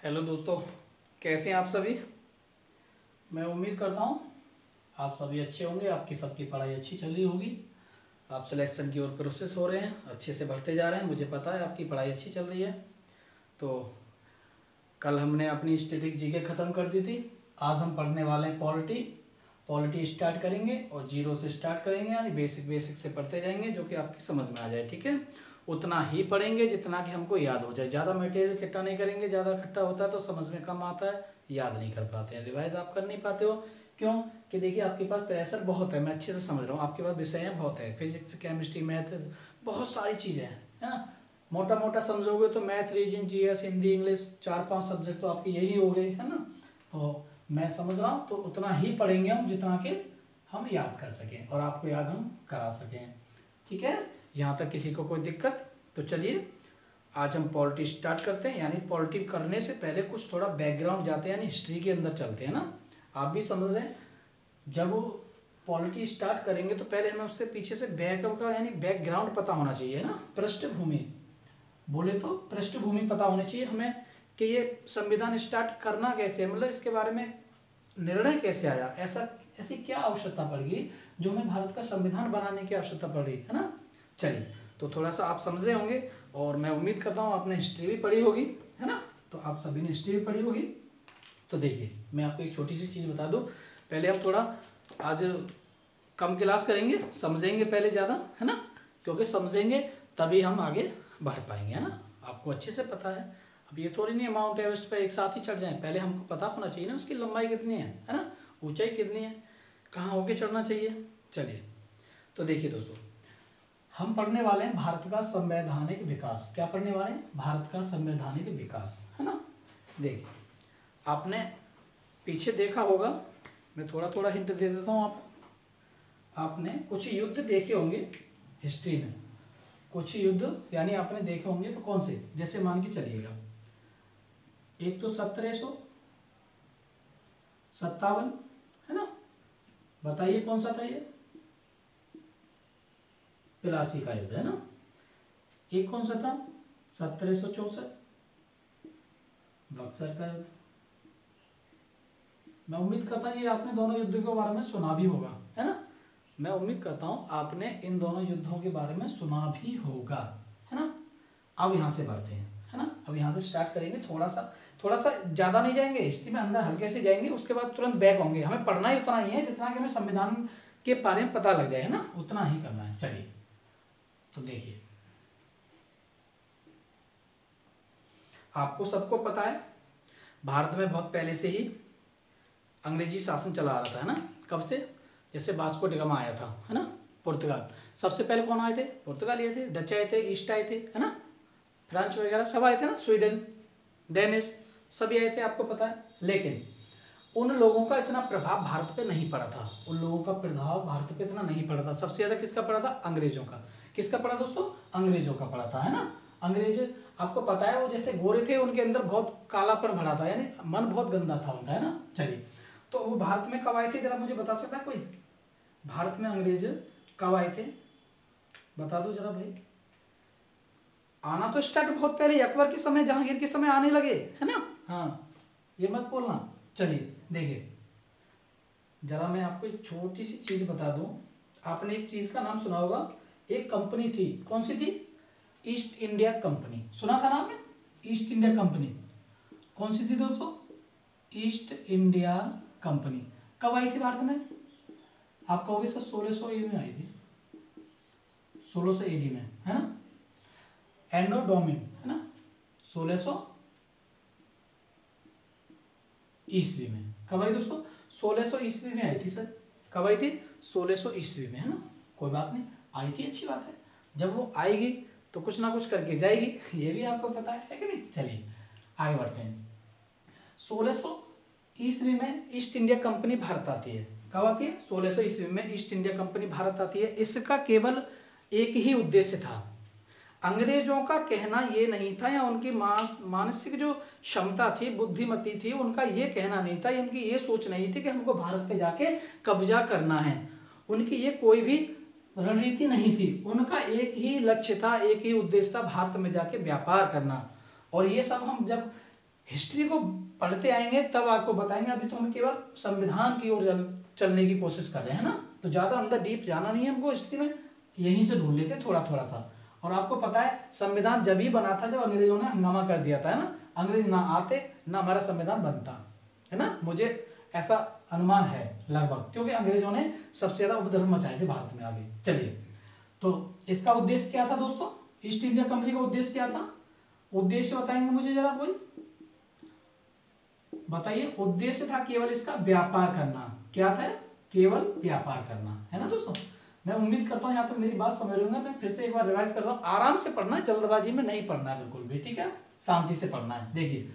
Hello दोस्तों, कैसे हैं आप सभी। मैं उम्मीद करता हूँ आप सभी अच्छे होंगे। आपकी सबकी पढ़ाई अच्छी चल रही होगी। आप सिलेक्शन की ओर प्रोसेस हो रहे हैं, अच्छे से बढ़ते जा रहे हैं। मुझे पता है आपकी पढ़ाई अच्छी चल रही है। तो कल हमने अपनी स्टैटिक जीके ख़त्म कर दी थी। आज हम पढ़ने वाले हैं पॉलिटी स्टार्ट करेंगे और जीरो से स्टार्ट करेंगे, यानी बेसिक से पढ़ते जाएंगे जो कि आपकी समझ में आ जाए। ठीक है, उतना ही पढ़ेंगे जितना कि हमको याद हो जाए। ज़्यादा मटेरियल इकट्ठा नहीं करेंगे। ज़्यादा इकट्ठा होता है तो समझ में कम आता है, याद नहीं कर पाते हैं, रिवाइज आप कर नहीं पाते हो। क्यों कि देखिए आपके पास प्रेशर बहुत है, मैं अच्छे से समझ रहा हूँ। आपके पास विषय बहुत है, फिजिक्स केमिस्ट्री मैथ, बहुत सारी चीज़ें हैं, है ना। मोटा मोटा समझोगे तो math reasoning GS Hindi English 4-5 subject तो आपके यही हो गए, है ना। तो मैं समझ रहा हूँ तो उतना ही पढ़ेंगे हम जितना कि हम याद कर सकें और आपको याद हम करा सकें। ठीक है, यहाँ तक किसी को कोई दिक्कत। तो चलिए आज हम पॉलिटी स्टार्ट करते हैं। यानी पॉलिटी करने से पहले कुछ थोड़ा बैकग्राउंड जाते हैं, यानी हिस्ट्री के अंदर चलते हैं ना। आप भी समझ रहे हैं, जब वो पॉलिटी स्टार्ट करेंगे तो पहले हमें उससे पीछे से बैकअप का यानी बैकग्राउंड पता होना चाहिए ना। पृष्ठभूमि बोले तो पृष्ठभूमि पता होनी चाहिए हमें कि ये संविधान स्टार्ट करना कैसे है, मतलब इसके बारे में निर्णय कैसे आया, ऐसी क्या आवश्यकता पड़ गई जो हमें भारत का संविधान बनाने की आवश्यकता पड़ रही है ना। चलिए, तो थोड़ा सा आप समझ रहे होंगे और मैं उम्मीद करता हूँ आपने हिस्ट्री भी पढ़ी होगी, है ना। तो आप सभी ने हिस्ट्री भी पढ़ी होगी। तो देखिए मैं आपको एक छोटी सी चीज़ बता दूँ। पहले हम थोड़ा आज कम क्लास करेंगे, समझेंगे पहले ज़्यादा, है ना। क्योंकि समझेंगे तभी हम आगे बढ़ पाएंगे, है ना। आपको अच्छे से पता है, अब ये थोड़ी नहीं है माउंट एवरेस्ट पर एक साथ ही चढ़ जाएं। पहले हमको पता होना चाहिए ना उसकी लंबाई कितनी है ना, ऊंचाई कितनी है, कहाँ होके चढ़ना चाहिए। चलिए, तो देखिए दोस्तों, हम पढ़ने वाले हैं भारत का संवैधानिक विकास। क्या पढ़ने वाले हैं? भारत का संवैधानिक विकास, है ना। देखिए आपने पीछे देखा होगा, मैं थोड़ा थोड़ा हिंट दे देता हूँ आपने कुछ युद्ध देखे होंगे हिस्ट्री में, कुछ युद्ध यानी आपने देखे होंगे। तो कौन से, जैसे मान के चलिएगा, एक तो 1757, है ना। बताइए कौन सा था ये? प्लासी का युद्ध, है ना। एक कौन सा था? 1764 बक्सर का युद्ध। मैं उम्मीद करता हूँ ये आपने दोनों युद्ध के बारे में सुना भी होगा, है ना। मैं उम्मीद करता हूँ आपने इन दोनों युद्धों के बारे में सुना भी होगा, है ना। अब यहाँ से बढ़ते हैं, है ना। अब यहाँ से स्टार्ट करेंगे, थोड़ा सा ज़्यादा नहीं जाएंगे हिस्ट्री में, अंदर हल्के से जाएंगे, उसके बाद तुरंत बैक होंगे। हमें पढ़ना ही उतना ही है जितना कि हमें संविधान के बारे में पता लग जाए, है ना, उतना ही करना है। चलिए, तो देखिए आपको सबको पता है भारत में बहुत पहले से ही अंग्रेजी शासन चला आ रहा था, है ना। कब से? जैसे वास्को डी गामा आया था, है ना, पुर्तगाल। सबसे पहले कौन आए थे? पुर्तगाल आए थे, डच आए थे, ईस्ट आए थे, है ना, फ्रांस वगैरह सब आए थे ना, स्वीडन, डेनिश सभी आए थे, आपको पता है। लेकिन उन लोगों का इतना प्रभाव भारत पे नहीं पड़ा था, उन लोगों का प्रभाव भारत पे इतना नहीं पड़ा था। सबसे ज़्यादा किसका पड़ा था? अंग्रेजों का। किसका पड़ा दोस्तों? अंग्रेजों का पड़ा था, है ना। अंग्रेज आपको पता है वो जैसे गोरे थे, उनके अंदर बहुत कालापन भरा था, यानी मन बहुत गंदा था उनका, है ना। चलिए, तो वो भारत में कब आए थे, जरा मुझे बता सकता है कोई? भारत में अंग्रेज कब आए थे, बता दो जरा भाई। आना तो स्टार्ट बहुत पहले, अकबर के समय, जहांगीर के समय आने लगे, है ना। हाँ, ये मत बोलना। चलिए देखिए, जरा मैं आपको एक छोटी सी चीज बता दूं। आपने एक चीज का नाम सुना होगा, एक कंपनी थी, कौन सी थी? East India company. सुना था ना आपने? ईस्ट इंडिया कंपनी कौन सी थी दोस्तों? ईस्ट इंडिया कंपनी कब आई थी भारत में? आप कहोगे सर 1600 में आई थी, 1600 AD में, है ना। एंडो डोमिन, है ना, 1600 ईस्वी में। कब आई दोस्तों? 1600 ईस्वी में आई थी सर। कब आई थी? 1600 ईस्वी में, है ना। कोई बात नहीं, आई थी, अच्छी बात है। जब वो आएगी तो कुछ ना कुछ करके जाएगी, ये भी आपको पता है कि नहीं। चलिए आगे बढ़ते हैं। 1600 ईस्वी में ईस्ट इंडिया कंपनी भारत आती है। कब आती है? 1600 ईस्वी में ईस्ट इंडिया कंपनी भारत आती है। इसका केवल एक ही उद्देश्य था। अंग्रेजों का कहना ये नहीं था, या उनकी मानसिक जो क्षमता थी, बुद्धिमती थी, उनका ये कहना नहीं था, उनकी ये सोच नहीं थी कि हमको भारत पे जाके कब्जा करना है। उनकी ये कोई भी रणनीति नहीं थी। उनका एक ही लक्ष्य था, एक ही उद्देश्य था, भारत में जाके व्यापार करना। और ये सब हम जब हिस्ट्री को पढ़ते आएंगे तब आपको बताएंगे। अभी तो हम केवल संविधान की ओर चलने की कोशिश कर रहे हैं ना, तो ज़्यादा अंदर डीप जाना नहीं है हमको हिस्ट्री में, यहीं से ढूंढ लेते थोड़ा थोड़ा सा। और आपको पता है संविधान जब ही बना था जब अंग्रेजों ने हंगामा कर दिया था, है ना। अंग्रेज ना आते ना हमारा संविधान बनता, है ना। मुझे ऐसा अनुमान है लगभग, क्योंकि अंग्रेजों ने सबसे ज़्यादा उपद्रव मचाए थे भारत में। आगे चलिए, तो इसका उद्देश्य क्या था दोस्तों, ईस्ट इंडिया कंपनी का उद्देश्य क्या था? उद्देश्य बताएंगे मुझे जरा, कोई बताइए। उद्देश्य था केवल इसका व्यापार करना। क्या था? केवल व्यापार करना, है ना दोस्तों। मैं उम्मीद करता हूँ यहाँ तक मेरी बात समझ रहे होंगे। मैं फिर से एक बार रिवाइज करता हूँ, आराम से पढ़ना है, जल्दबाजी में नहीं पढ़ना है बिल्कुल भी, ठीक है, शांति से पढ़ना है। देखिए,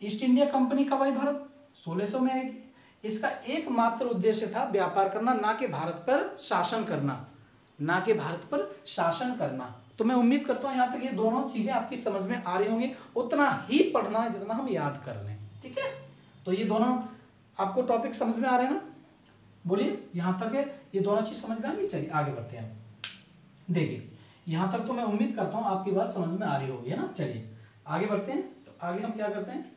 ईस्ट इंडिया कंपनी कब आई भारत? 1600 में आई थी। इसका एकमात्र उद्देश्य था व्यापार करना, ना कि भारत पर शासन करना, ना कि भारत पर शासन करना। तो मैं उम्मीद करता हूँ यहाँ तक ये दोनों चीजें आपकी समझ में आ रही होंगी। उतना ही पढ़ना है जितना हम याद कर लें, ठीक है। तो ये दोनों आपको टॉपिक समझ में आ रहे हैं ना? बोलिए, यहाँ तक है ये दोनों चीज समझ में आ गई। चलिए आगे बढ़ते हैं। देखिए, यहाँ तक तो मैं उम्मीद करता हूँ आपकी बात समझ में आ रही होगी, है ना। चलिए आगे बढ़ते हैं। तो आगे हम क्या करते हैं,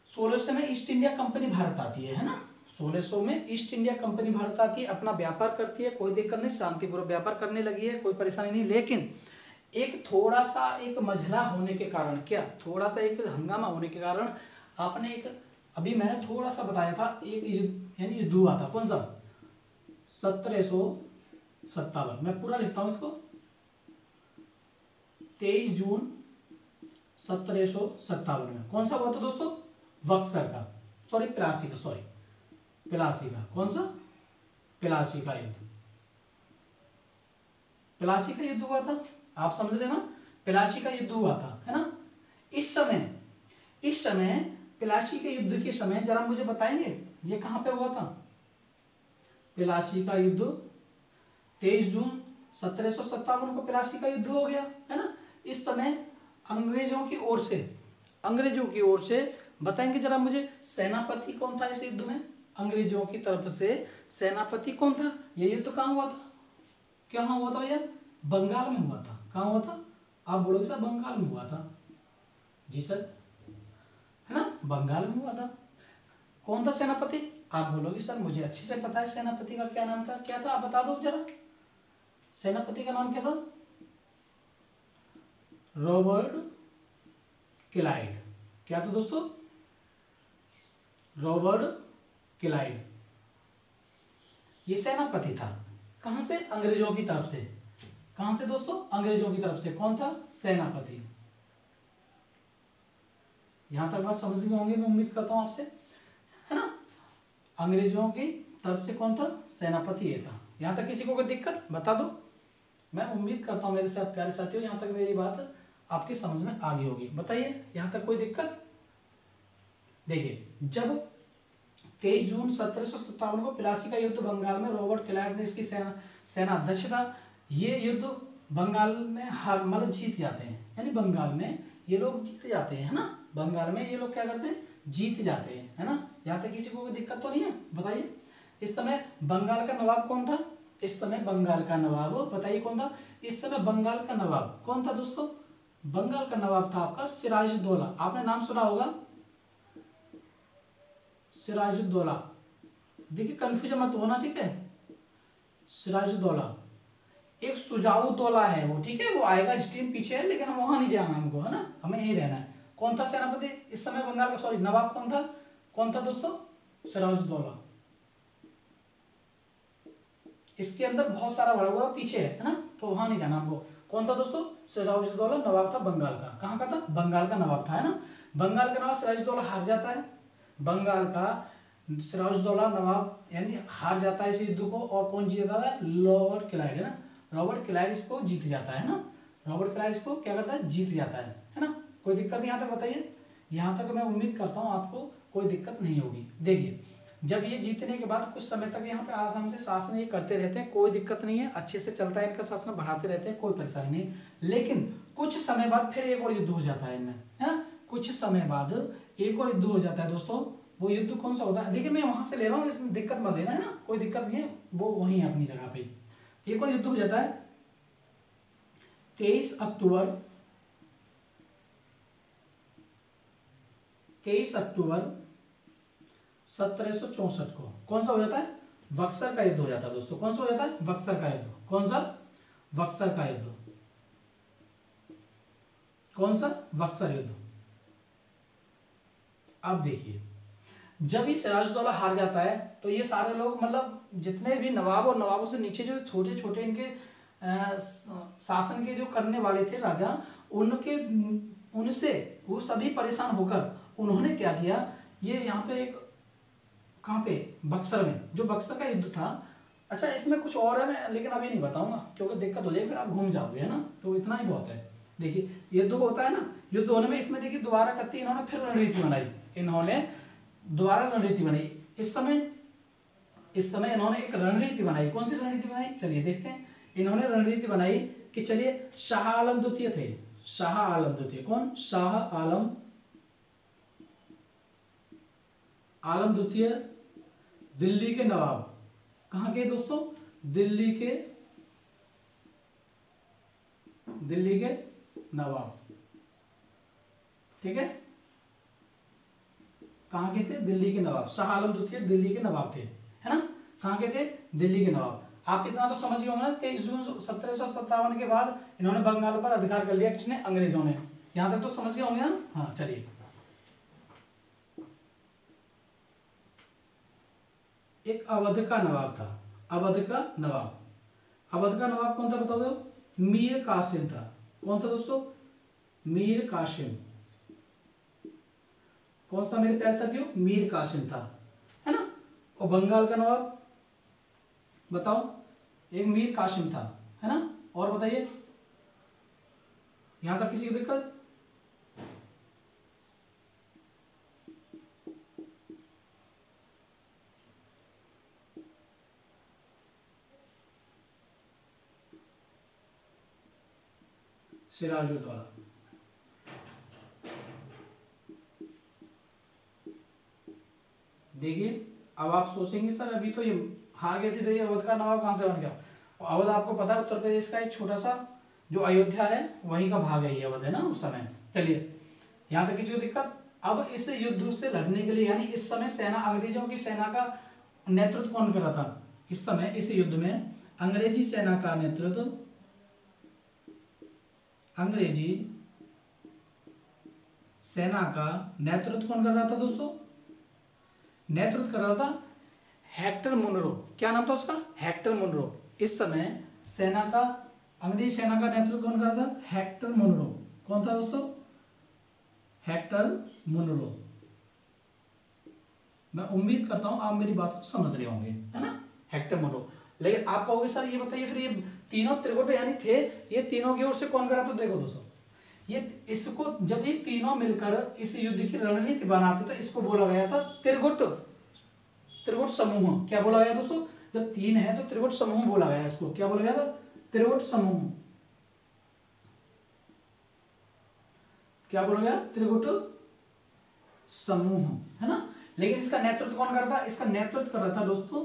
1600 में ईस्ट इंडिया कंपनी भारत आती है ना। 1600 में ईस्ट इंडिया कंपनी भारत आती है, अपना व्यापार करती है, कोई दिक्कत नहीं, शांतिपूर्वक व्यापार करने लगी है, कोई परेशानी नहीं। लेकिन एक थोड़ा सा एक मझला होने के कारण, क्या थोड़ा सा एक हंगामा होने के कारण, आपने एक अभी मैंने थोड़ा सा बताया था, एक यानी युद्ध हुआ था। कौन सा? 1757। मैं पूरा लिखता हूं इसको, 23 जून 1757 में कौन सा हुआ था दोस्तों? बक्सर का, सॉरी प्लासी का, सॉरी प्लासी का। कौन सा? प्लासी का युद्ध। प्लासी का युद्ध हुआ था, आप समझ रहे ना, प्लासी का युद्ध हुआ था, है ना। इस समय प्लासी के युद्ध के समय जरा मुझे बताएंगे ये कहां पे हुआ था? प्लासी का युद्ध 23 जून 1757 को प्लासी का युद्ध हो गया, है ना। इस समय अंग्रेजों की ओर से बताएंगे जरा मुझे, सेनापति कौन था इस युद्ध में? अंग्रेजों की तरफ से सेनापति कौन था? ये युद्ध कहाँ हुआ था? क्या हुआ था भैया? बंगाल में हुआ था। कहाँ हुआ था? आप बोलोगे सर बंगाल में हुआ था। जी सर, है ना, बंगाल में हुआ था। कौन था सेनापति? आप बोलोगे सर मुझे अच्छे से पता है सेनापति का क्या नाम था। क्या था आप बता दो जरा, सेनापति का नाम क्या था? Robert Clyde. क्या था दोस्तों? रॉबर्ट क्लाइड, ये सेनापति था। कहां से? अंग्रेजों की तरफ से। कहां से दोस्तों? अंग्रेजों की तरफ से। कौन था? सेनापति। यहां तक बात समझ में होंगे मैं उम्मीद करता हूं आपसे, है ना। अंग्रेजों की तरफ से कौन था? सेनापति ये था। यहां तक किसी को कोई दिक्कत बता दो। मैं उम्मीद करता हूं मेरे साथ प्यारे साथियों यहां तक मेरी बात आपकी समझ में आ गई होगी। बताइए यहां तक कोई दिक्कत? देखिए, जब 23 जून 1757 को प्लासी का युद्ध बंगाल में रॉबर्ट क्लाइव ने इसकी सेना अध्यक्ष था। ये युद्ध बंगाल में हार मतलब जीत जाते हैं, यानी बंगाल में ये लोग जीत जाते हैं, है ना। बंगाल में ये लोग क्या करते हैं? जीत जाते हैं, है ना। यहाँ तक किसी को कोई दिक्कत तो नहीं है? बताइए। इस समय बंगाल का नवाब कौन था? इस समय बंगाल का नवाब बताइए कौन था? इस समय बंगाल का नवाब कौन था दोस्तों? बंगाल का नवाब था आपका सिराजुद्दौला। आपने नाम सुना होगा सिराजुद्दौला। देखिए कंफ्यूजन मत होना, ठीक है। सिराजुद्दौला एक सुजाउद्दौला है वो, ठीक है, वो आएगा स्ट्रीम पीछे है, लेकिन हम वहां नहीं जाना हमको, है ना, हमें यही रहना है। कौन था सेनापति इस समय बंगाल का? सॉरी नवाब कौन था? कौन था दोस्तों? सिराजुद्दौला। इसके अंदर बहुत सारा भरा हुआ पीछे है ना, तो वहां नहीं जाना हमको। कौन था दोस्तों? सिराजुद्दौला नवाब था बंगाल का। कहाँ का था? बंगाल का नवाब था, है ना। बंगाल का नवाब सिराजुद्दौला हार जाता है। बंगाल का सिराजुद्दौला नवाब यानी हार जाता है इस युद्ध को, और कौन जीता है? रॉबर्ट क्लाइव, है ना। रॉबर्ट क्लाइव इसको जीत जाता है ना। रॉबर्ट क्लाइव इसको क्या करता है? जीत जाता है ना। कोई दिक्कत यहाँ तक बताइए? यहाँ तक मैं उम्मीद करता हूँ आपको कोई दिक्कत नहीं होगी। देखिए, जब ये जीतने के बाद कुछ समय तक यहाँ पे आराम से शासन ये करते रहते हैं, कोई दिक्कत नहीं है, अच्छे से चलता है इनका शासन, बढ़ाते रहते हैं, कोई परेशानी नहीं। लेकिन कुछ समय बाद फिर एक और युद्ध हो जाता है इनमें, है ना। कुछ समय बाद एक और युद्ध हो जाता है दोस्तों। वो युद्ध कौन सा होता है? देखिए मैं वहां से ले रहा हूँ, इसमें दिक्कत मत लेना, है ना, कोई दिक्कत नहीं है, वो वहीं है अपनी जगह पे। एक और युद्ध हो जाता है 23 अक्टूबर 23 अक्टूबर 1764 को कौन सा हो जाता है? बक्सर का युद्ध हो जाता है दोस्तों। कौन सा हो जाता है? बक्सर का युद्ध। कौन सा? बक्सर का युद्ध। कौन सा? बक्सर युद्ध। अब देखिए, जब ये सिराजुद्दौला हार जाता है तो ये सारे लोग, मतलब जितने भी नवाब और नवाबों से नीचे जो छोटे छोटे इनके शासन के जो करने वाले थे राजा, उनसे वो सभी परेशान होकर उन्होंने क्या किया, ये यहाँ पे एक, कहाँ पे? बक्सर में, जो बक्सर का युद्ध था। अच्छा, इसमें कुछ और है, मैं लेकिन अभी नहीं बताऊंगा क्योंकि दिक्कत हो जाएगी, फिर आप घूम जाओगे, है ना। तो इतना ही बहुत है। देखिए, युद्ध होता है ना, युद्ध होने में इसमें देखिए दोबारा करती इन्होंने फिर रणनीति बनाई। इन्होंने दोबारा रणनीति बनाई। इस समय इन्होंने एक रणनीति बनाई। कौन सी रणनीति बनाई? चलिए देखते हैं। इन्होंने रणनीति बनाई कि चलिए, शाह आलम द्वितीय थे। शाह आलम द्वितीय। कौन? शाह आलम द्वितीय दिल्ली के नवाब। कहाँ के दोस्तों? दिल्ली के नवाब। ठीक है, कहाँ के थे? दिल्ली के नवाब। शाह आलम द्वितीय दिल्ली के नवाब थे, है ना। कहाँ के थे? दिल्ली के नवाब। आप इतना तो समझ गए होंगे ना। 23 जून 1757 के बाद इन्होंने बंगाल पर अधिकार कर लिया। किसने? अंग्रेजों ने। यहां तक तो समझ गए होंगे ना। हाँ, चलिए। एक अवध का नवाब था। अवध का नवाब कौन था बताओ दो? मीर कासिम था। कौन था दोस्तों? मीर कासिम। कौन सा मेरे प्यारे साथियों? मीर कासिम था, है ना। और बंगाल का नवाब बताओ? एक मीर कासिम था, है ना। और बताइए, यहां तक किसी को दिक्कत? सिराजुद्दौला। देखिए, अब आप सोचेंगे सर अभी तो ये हार गए थे, भैया अवध का नवाब कहां से बन गया? अवध आपको पता है उत्तर प्रदेश का एक छोटा सा जो अयोध्या है वहीं का भाग है ये अवध, है ना उस समय। चलिए, यहां तक किसी को दिक्कत? अब इस युद्ध से लड़ने के लिए, यानी इस समय सेना, अंग्रेजों की सेना का नेतृत्व कौन कर रहा था? इस समय इस युद्ध में अंग्रेजी सेना का नेतृत्व, अंग्रेजी सेना का नेतृत्व कौन कर रहा था दोस्तों? नेतृत्व कर रहा था हेक्टर मुनरो। क्या नाम था उसका? Hector Munro. इस समय सेना का, अंग्रेजी सेना का नेतृत्व कौन कर रहा था? Hector Munro. कौन था दोस्तों? Hector Munro. मैं उम्मीद करता हूं आप मेरी बात को समझ रहे होंगे, है ना। Hector Munro. लेकिन आप कहोगे सर ये बताइए, फिर ये तीनों त्रिगुट यानी थे, ये तीनों की ओर से कौन करा? तो देखो दोस्तों, ये इसको जब ये तीनों मिलकर इस युद्ध की रणनीति बनाते तो इसको बोला गया था त्रिगुट समूह। क्या बोला गया दोस्तों? जब तीन है तो त्रिगुट समूह बोला गया। इसको क्या बोला गया था? त्रिगुट समूह। क्या बोला गया? त्रिगुट समूह, है ना। लेकिन इसका नेतृत्व कौन करता? इसका नेतृत्व कर रहा था दोस्तों,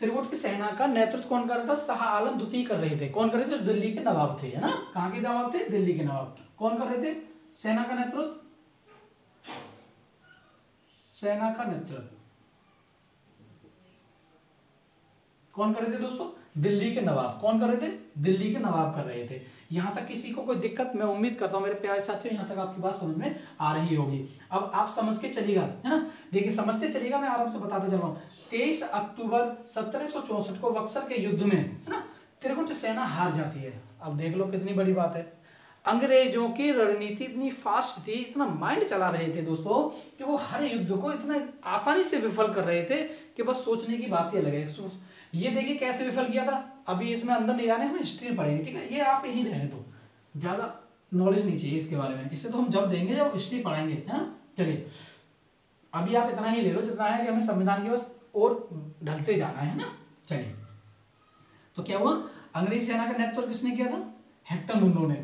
त्रिगुट की सेना का नेतृत्व कौन कर रहा था? शाह आलम द्वितीय कर रहे थे। कौन कर रहे थे? दिल्ली के नवाब थे, है ना। कहां के नवाब थे? दिल्ली के नवाब। कौन कर रहे थे? सेना का नेतृत्व, सेना का नेतृत्व कौन कर रहे थे दोस्तों? दिल्ली के नवाब। कौन कर रहे थे? दिल्ली के नवाब कर रहे थे। यहां तक किसी को कोई दिक्कत? मैं उम्मीद करता हूं मेरे प्यारे साथियों यहां तक आपकी बात समझ में आ रही होगी। अब आप समझ के चलिएगा, है ना। देखिए, समझते चलिएगा, मैं आराम से बताता चल रहा हूं। 23 अक्टूबर 1764 को बक्सर के युद्ध में, है ना, त्रिगुट सेना हार जाती है। अब देख लो कितनी बड़ी बात है। अंग्रेजों की रणनीति इतनी फास्ट थी, इतना माइंड चला रहे थे दोस्तों, कि वो हर युद्ध को इतना आसानी से विफल कर रहे थे कि बस सोचने की बात ही अलग है। ये देखिए कैसे विफल किया था। अभी इसमें अंदर नहीं जाने, हम हिस्ट्री पढ़ेंगे, ठीक है। ये आप यहीं रहने दो, ज्यादा नॉलेज नहीं चाहिए इसके बारे में। इसे तो हम जब देंगे जब हिस्ट्री पढ़ाएंगे, है ना। चलिए, अभी आप इतना ही ले लो जितना है कि हमें संविधान की बस और ढलते जाना है ना। चलिए, तो क्या हुआ? अंग्रेजी सेना का नेतृत्व किसने किया था? हेक्टर मुनरो ने।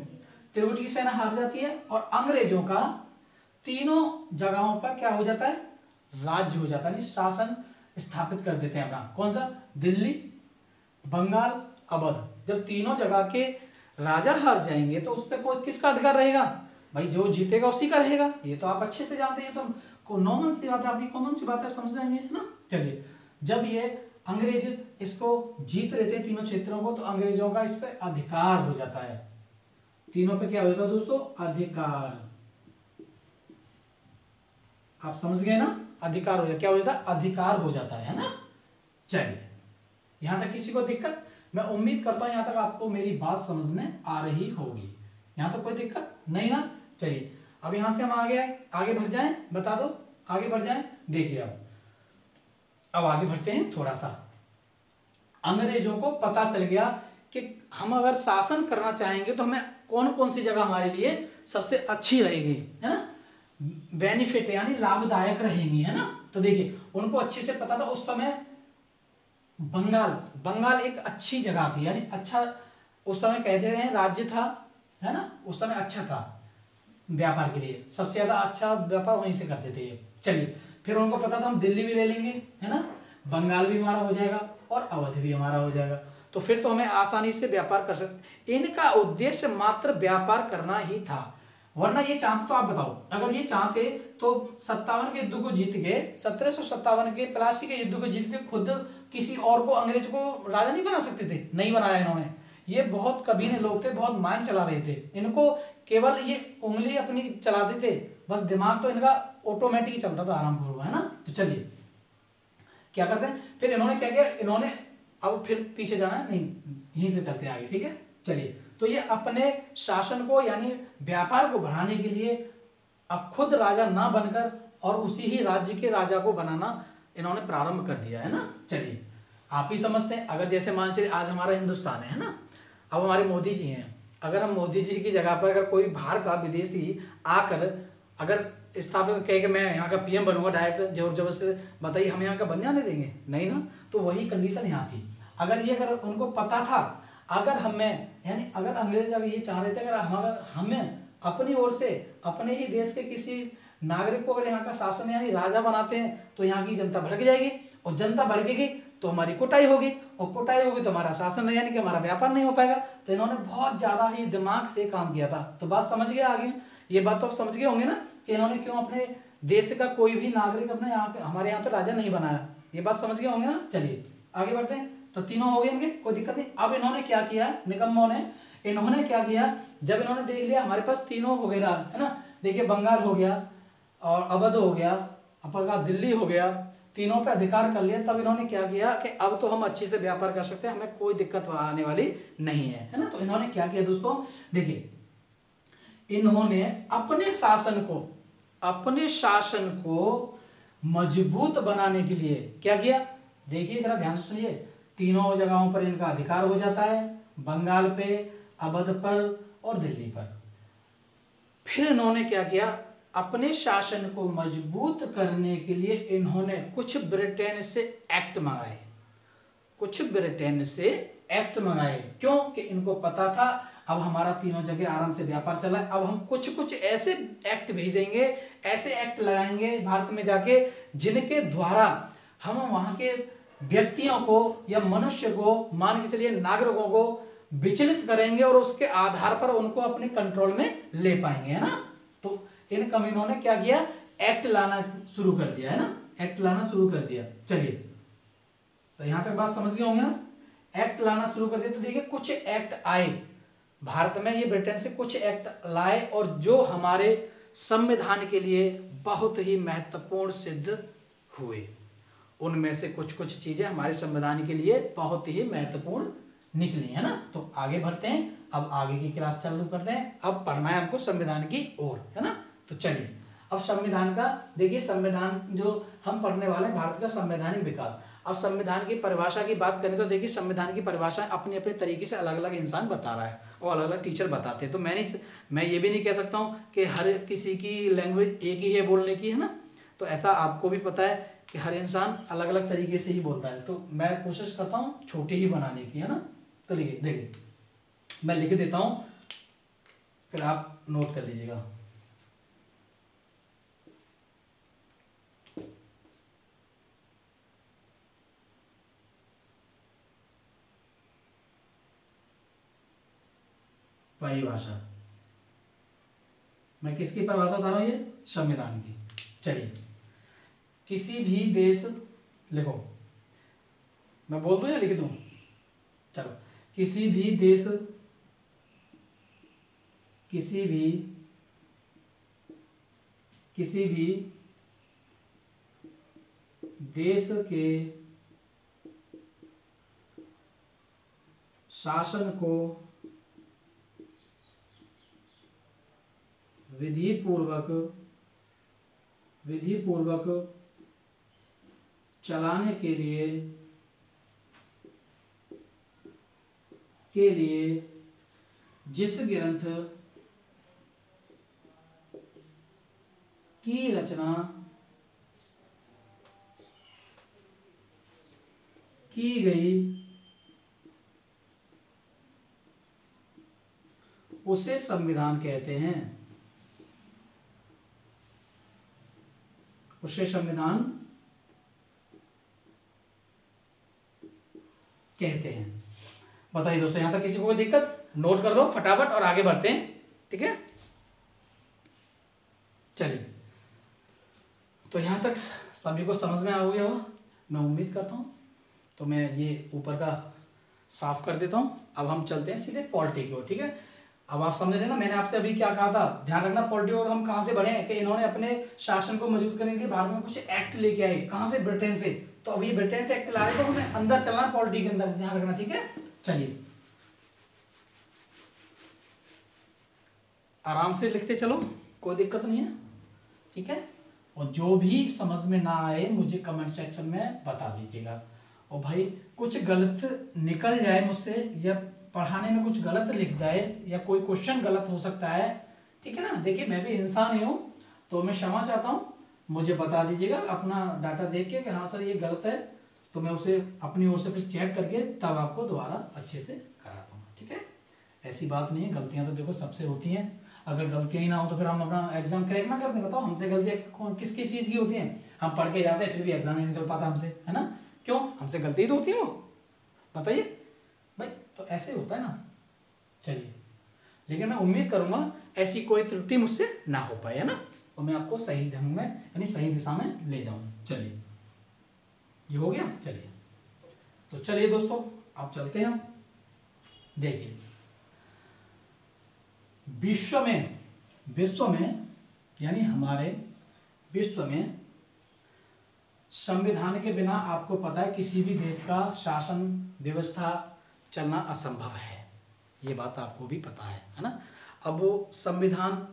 त्रिगुट की सेना हार जाती है और अंग्रेजों का तीनों जगहों पर क्या हो जाता है? राज्य हो जाता है, शासन स्थापित कर देते हैं अपना। कौन सा? दिल्ली, बंगाल, अवध। जब तीनों जगह के राजा हार जाएंगे तो उस पर कोई किसका अधिकार रहेगा? भाई जो जीतेगा उसी का रहेगा, ये तो आप अच्छे से जानते हैं, तो नॉर्मल सी बात है, आपकी कॉमन सी बात है, समझ जाएंगे, है ना। चलिए, जब ये अंग्रेज इसको जीत लेते हैं तीनों क्षेत्रों को, तो अंग्रेजों का इस पर अधिकार हो जाता है। तीनों पे क्या हो जाता है दोस्तों, अधिकार। आप समझ गए ना, अधिकार हो जाता, क्या हो जाता है, अधिकार हो जाता है ना। चलिए, यहां तक किसी को दिक्कत, मैं उम्मीद करता हूं यहां तक आपको मेरी बात समझ में आ रही होगी, यहां तो कोई दिक्कत नहीं ना। चलिए, अब यहां से हम आगे बढ़ जाएं, बता दो, आगे बढ़ जाएं। देखिए, अब आगे बढ़ते हैं थोड़ा सा। अंग्रेजों को पता चल गया कि हम अगर शासन करना चाहेंगे तो हमें कौन कौन सी जगह हमारे लिए सबसे अच्छी रहेगी, है ना, बेनिफिट यानी लाभदायक रहेंगी, है ना। तो देखिए, उनको अच्छे से पता था उस समय बंगाल एक अच्छी जगह थी, यानी अच्छा, उस समय कहते हैं राज्य था, है ना, उस समय अच्छा था व्यापार के लिए, सबसे ज्यादा अच्छा व्यापार वहीं से करते थे। चलिए, फिर उनको पता था हम दिल्ली भी ले लेंगे, है ना, बंगाल भी हमारा हो जाएगा और अवध भी हमारा हो जाएगा, तो फिर तो हमें आसानी से व्यापार कर सकते। इनका उद्देश्य मात्र व्यापार करना ही था, वरना ये चाहते तो आप बताओ, अगर ये चाहते तो 57 के युद्ध को जीत गए, 1757 के प्लासी के युद्ध को जीत के खुद किसी और को, अंग्रेज को राजा नहीं बना सकते थे, नहीं बनाया इन्होंने। ये बहुत कमीने लोग थे, बहुत माइंड चला रहे थे, इनको केवल ये उंगली अपनी चलाते थे, बस दिमाग तो इनका ऑटोमेटिक ही चलता था आराम पूर्वक, है ना। तो चलिए, क्या करते हैं फिर इन्होंने क्या किया, इन्होंने अब फिर पीछे जाना है नहीं, यहीं से चलते हैं आगे, ठीक है। चलिए, तो ये अपने शासन को यानी व्यापार को बढ़ाने के लिए अब खुद राजा ना बनकर और उसी ही राज्य के राजा को बनाना इन्होंने प्रारंभ कर दिया, है ना। चलिए, आप ही समझते हैं, अगर जैसे मान चलिए आज हमारा हिंदुस्तान है ना, अब हमारे मोदी जी हैं, अगर हम मोदी जी की जगह पर अगर कोई बाहर का विदेशी आकर अगर स्थापित कहे कि मैं यहाँ का पीएम बनूंगा डायरेक्ट जोर जबरदस्ती, बताइए हम यहाँ का बन जाने देंगे, नहीं ना। तो वही कंडीशन यहाँ थी, अगर उनको पता था, अगर हमें यानी अगर अंग्रेज अगर ये चाह रहे थे, अगर हमें अपनी ओर से अपने ही देश के किसी नागरिक को अगर यहाँ का शासन यानी राजा बनाते हैं, तो यहाँ की जनता भड़क जाएगी, और जनता भड़केगी तो हमारी कुटाई होगी, और कुटाई होगी तो हमारा शासन यानी कि हमारा व्यापार नहीं हो पाएगा। तो इन्होंने बहुत ज्यादा ही दिमाग से काम किया था। तो बात समझ गए आगे, ये बात तो आप समझ गए होंगे ना कि इन्होंने क्यों अपने देश का कोई भी नागरिक अपने हमारे यहाँ पे राजा नहीं बनाया, ये बात समझ गए होंगे ना। चलिए, आगे बढ़ते हैं। तो तीनों हो गए इनके, कोई दिक्कत नहीं। अब इन्होंने क्या किया, निकम्मों ने, इन्होंने क्या किया, जब इन्होंने देख लिया हमारे पास तीनों हो गए, है ना, देखिए बंगाल हो गया और अवध हो गया, अपन दिल्ली हो गया, तीनों पे अधिकार कर लिया, तब इन्होंने क्या किया कि अब तो हम अच्छे से व्यापार कर सकते हैं, हमें कोई दिक्कत आने वाली नहीं है ना। तो इन्होंने क्या किया दोस्तों, देखिए, इन्होंने अपने शासन को मजबूत बनाने के लिए क्या किया, देखिए जरा ध्यान से सुनिए, तीनों जगहों पर इनका अधिकार हो जाता है, बंगाल पे, अवध पर और दिल्ली पर। फिर इन्होंने क्या किया, अपने शासन को मजबूत करने के लिए इन्होंने कुछ ब्रिटेन से एक्ट मंगाए, क्यों कि इनको पता था अब हमारा तीनों जगह आराम से व्यापार चला है, अब हम कुछ ऐसे एक्ट भेजेंगे, ऐसे एक्ट लगाएंगे भारत में जाके, जिनके द्वारा हम वहां के व्यक्तियों को या मनुष्य को, मान के चलिए नागरिकों को विचलित करेंगे और उसके आधार पर उनको अपने कंट्रोल में ले पाएंगे, है ना। तो इन कमीनों ने क्या किया, एक्ट लाना शुरू कर दिया, है ना, एक्ट लाना शुरू कर दिया। चलिए, तो यहां तक बात समझ गए होंगे ना, एक्ट लाना शुरू कर दिया। तो देखिए, कुछ एक्ट आए भारत में, ये ब्रिटेन से कुछ एक्ट लाए, और जो हमारे संविधान के लिए बहुत ही महत्वपूर्ण सिद्ध हुए, उनमें से कुछ चीजें हमारे संविधान के लिए बहुत ही महत्वपूर्ण निकली, है ना। तो आगे बढ़ते हैं, अब आगे की क्लास चालू करते हैं, अब पढ़ना है हमको संविधान की ओर, है ना। तो चलिए, अब संविधान का देखिए, संविधान जो हम पढ़ने वाले हैं, भारत का संवैधानिक विकास। अब संविधान की परिभाषा की बात करें तो देखिए, संविधान की परिभाषा अपने अपने तरीके से अलग अलग इंसान बता रहा है और अलग अलग टीचर बताते हैं। तो मैं ये भी नहीं कह सकता हूँ कि हर किसी की लैंग्वेज एक ही है बोलने की, है ना। तो ऐसा आपको भी पता है कि हर इंसान अलग अलग तरीके से ही बोलता है, तो मैं कोशिश करता हूँ छोटी ही बनाने की, है ना। तो देखिए मैं लिख देता हूँ, फिर आप नोट कर लीजिएगा। परिभाषा, मैं किसकी परिभाषा बता रहा हूँ, ये संविधान की। चलिए, किसी भी देश, लिखो, मैं बोल दूं या लिख दूं? चलो, किसी भी देश, किसी भी देश के शासन को विधि पूर्वक चलाने के लिए जिस ग्रंथ की रचना की गई उसे संविधान कहते हैं, उसे संविधान कहते हैं। बताइए दोस्तों, यहां तक किसी को कोई दिक्कत? नोट कर लो फटाफट और आगे बढ़ते हैं, ठीक है। चलिए, तो यहां तक सभी को समझ में आ गया होगा, मैं उम्मीद करता हूं। तो मैं ये ऊपर का साफ कर देता हूं। अब हम चलते हैं सीधे पॉलिटी की ओर, ठीक है। अब आप समझ रहे ना, मैंने आपसे अभी क्या कहा था, ध्यान रखना। पॉलिटी और हम कहां से बढ़े हैं कि इन्होंने अपने शासन को मजबूत करने के लिए भारत में कुछ एक्ट लेके आए। कहां से? ब्रिटेन से। तो अभी ब्रिटेन से एक्ट ला रहे, तो हमें अंदर चलना है पॉलिटी के अंदर, ध्यान रखना, ठीक है। चलिए, आराम से लिखते चलो, कोई दिक्कत नहीं है, ठीक है। और जो भी समझ में ना आए मुझे कमेंट सेक्शन में बता दीजिएगा। और भाई कुछ गलत निकल जाए मुझसे, या पढ़ाने में कुछ गलत लिख जाए, या कोई क्वेश्चन गलत हो सकता है, ठीक है ना। देखिए, मैं भी इंसान ही हूँ, तो मैं क्षमा चाहता हूँ, मुझे बता दीजिएगा अपना डाटा देख के कि हाँ सर ये गलत है, तो मैं उसे अपनी ओर से फिर चेक करके तब आपको दोबारा अच्छे से कराता हूँ, ठीक है। ऐसी बात नहीं है, गलतियाँ तो देखो सबसे होती हैं। अगर गलतियाँ ही ना हो तो फिर हम अपना एग्जाम क्रैक ना कर दें। बताओ, हमसे गलतियाँ किस किस चीज़ की होती हैं? हम पढ़ के जाते हैं फिर भी एग्जाम नहीं निकल पाता हमसे, है ना। क्यों? हमसे गलती तो होती है वो, बताइए भाई। तो ऐसे होता है ना। चलिए, लेकिन मैं उम्मीद करूंगा ऐसी कोई त्रुटि मुझसे ना हो पाए, है ना, और मैं आपको सही ढंग में यानी सही दिशा में ले जाऊं। चलिए, ये हो गया। चलिए, तो चलिए दोस्तों, आप चलते हैं। देखिए, विश्व में यानी हमारे विश्व में संविधान के बिना आपको पता है किसी भी देश का शासन व्यवस्था चलना असंभव है। ये बात आपको भी पता है ना। अब वो संविधान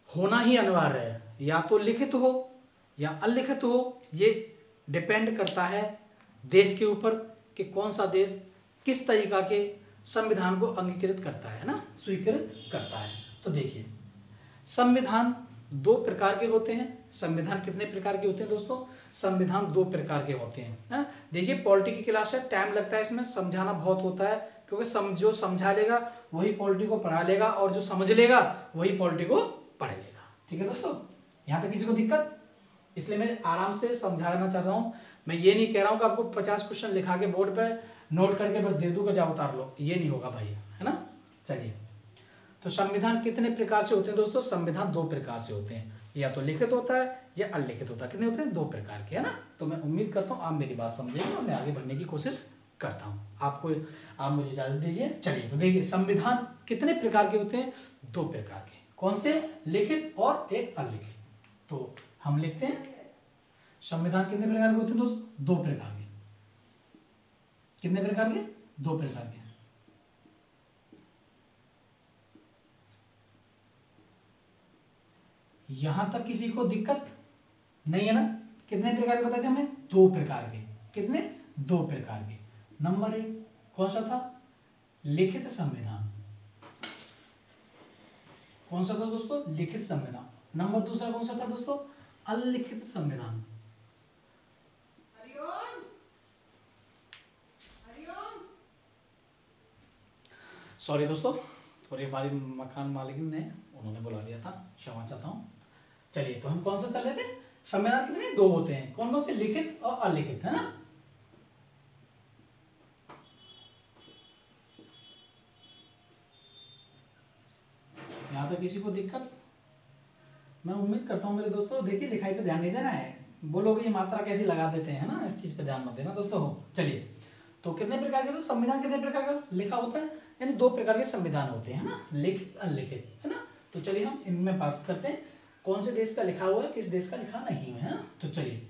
होना ही अनिवार्य है, या तो लिखित हो या अलिखित हो। ये डिपेंड करता है देश के ऊपर कि कौन सा देश किस तरीका के संविधान को अंगीकृत करता है ना, स्वीकृत करता है। तो देखिए, संविधान दो प्रकार के होते हैं। संविधान कितने प्रकार के होते हैं दोस्तों? संविधान दो प्रकार के होते हैं, है ना। देखिए, पॉलिटी की क्लास है, टाइम लगता है इसमें, समझाना बहुत होता है, क्योंकि जो समझा लेगा वही पॉलिटी को पढ़ा लेगा, और जो समझ लेगा वही पॉलिटी को पढ़ लेगा, ठीक है दोस्तों। यहाँ तक किसी को दिक्कत? इसलिए मैं आराम से समझाना चाह रहा हूँ। मैं ये नहीं कह रहा हूँ कि आपको 50 क्वेश्चन लिखा के बोर्ड पे नोट करके बस दे दूंगा, जाओ उतार लो, ये नहीं होगा भाई, है ना। चलिए, तो संविधान कितने प्रकार से होते हैं दोस्तों? संविधान दो प्रकार से होते हैं, या तो लिखित होता है या अलिखित होता है। कितने होते हैं? दो प्रकार के, है ना। तो मैं उम्मीद करता हूँ आप मेरी बात समझेंगे और मैं आगे बढ़ने की कोशिश करता हूँ। आप मुझे इजाजत दीजिए। चलिए, तो देखिए, संविधान कितने प्रकार के होते हैं? दो प्रकार के। कौन से? लिखित और एक अलिखित। तो हम लिखते हैं, संविधान कितने प्रकार के होते हैं दोस्तों? दो प्रकार के। कितने प्रकार के? दो प्रकार के। यहां तक किसी को दिक्कत नहीं है ना? कितने प्रकार के बताए थे हमने? दो प्रकार के। कितने? दो प्रकार के। नंबर एक कौन सा था? लिखित संविधान। कौन सा था दोस्तों? लिखित संविधान। नंबर दूसरा कौन सा था दोस्तों? अलिखित संविधान। सॉरी दोस्तों, थोड़ी हमारी मकान मालिक ने उन्होंने बुला लिया था, क्षमा चाहता हूँ। चलिए, तो हम कौन सा चल रहे थे? संविधान कितने? दो होते हैं। कौन कौन से? लिखित और अलिखित, है ना। यहाँ यहाँ तक किसी को दिक्कत? मैं उम्मीद करता हूँ मेरे दोस्तों, देखिए लिखाई पे ध्यान नहीं देना है, बोलोगे ये मात्रा कैसी लगा देते हैं ना, इस चीज़ पे ध्यान मत देना दोस्तों। हो चलिए, तो कितने प्रकार के, तो संविधान कितने प्रकार का लिखा होता है, यानी 2 प्रकार के संविधान होते हैं ना, लिखित अलिखित, है ना। तो चलिए हम इनमें बात करते हैं, कौन से देश का लिखा हुआ है, किस देश का लिखा नहीं है ना। तो चलिए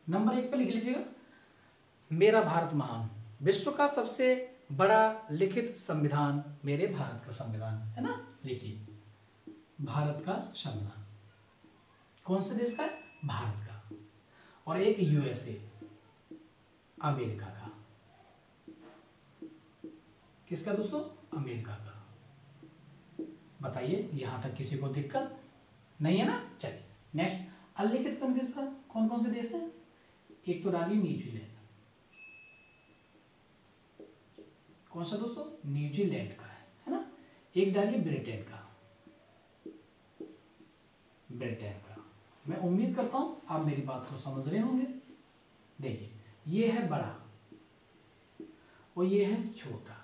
नंबर 1 पे लिख लीजिएगा, मेरा भारत महान। विश्व का सबसे बड़ा लिखित संविधान मेरे भारत का संविधान है ना। लिखिए, भारत का संविधान कौन से देश का है, भारत का। और एक यूएसए, अमेरिका का। किसका दोस्तों, अमेरिका का। बताइए यहां तक किसी को दिक्कत नहीं है ना। चलिए नेक्स्ट, अलिखित किसका, कौन कौन से देश हैं, एक तो डालिए न्यूजीलैंड। कौन सा दोस्तों, न्यूजीलैंड का है ना। एक डालिए ब्रिटेन का, ब्रिटेन का। मैं उम्मीद करता हूं आप मेरी बात को समझ रहे होंगे। देखिए ये है बड़ा और ये है छोटा,